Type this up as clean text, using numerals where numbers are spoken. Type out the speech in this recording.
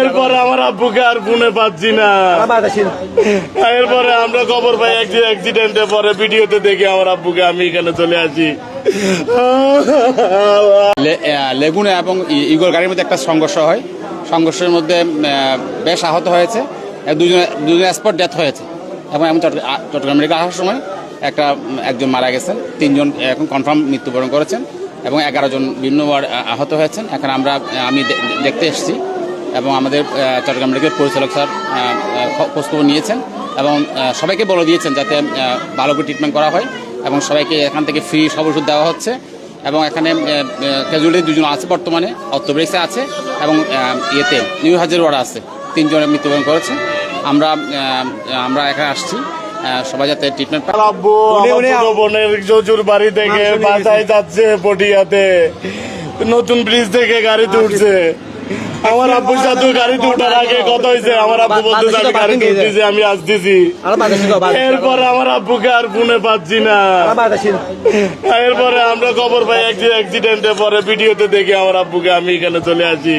এরপরে আমার আব্বুকে আর ফোনে পাচ্ছি না। এরপরে আমরা খবর পাই অ্যাক্সিডেন্টে পরে ভিডিওতে দেখি আমার আব্বুকে, আমি এখানে চলে আসি। লেগুনা এবং ইগল গাড়ির মধ্যে একটা সংঘর্ষ হয়। সংঘর্ষের মধ্যে বেশ আহত হয়েছে, দুজনে স্পট ডেথ হয়েছে এবং চট্টগ্রাম মেডিকেল আসার সময় একজন মারা গেছেন, 3 জন এখন কনফার্ম মৃত্যুবরণ করেছেন এবং 11 জন বিভিন্নবার আহত হয়েছেন। এখন আমি দেখতে এসেছি এবং আমাদের চট্টগ্রাম মেডিকেল পরিচালক স্যার খোঁজখবর নিয়েছেন এবং সবাইকে বলে দিয়েছেন যাতে ভালো করে ট্রিটমেন্ট করা হয় এবং সবাইকে এখান থেকে ফ্রি সব ওষুধ দেওয়া হচ্ছে এবং এখানে ক্যাজুয়ালিটি 2 জন আছে, বর্তমানে অর্থোপেডিক্সে আছে এবং নিউ হাজারওয়াড়া আছে, 3 জনের মৃত্যুবরণ করেছে। আমরা এখানে আসছি সবাই যাতে ট্রিটমেন্ট পায়। আব্বু বোনের জজুর বাড়ি থেকে বাসায় যাচ্ছে পটিয়াতে, নতুন ব্রিজ থেকে গাড়িতে উঠছে। আমার আব্বুর সাথে গাড়িতে উঠার আগে কথা হয়েছে, আমার আব্বু বলতেছে আমি গাড়িতে উঠতেছি, আমি আসতেছি। এরপরে আমার আব্বুকে আর ফোনে পাচ্ছি না। এরপরে আমরা খবর পাই অ্যাক্সিডেন্টে পরে ভিডিওতে দেখি আমার আব্বুকে, আমি এখানে চলে আসি।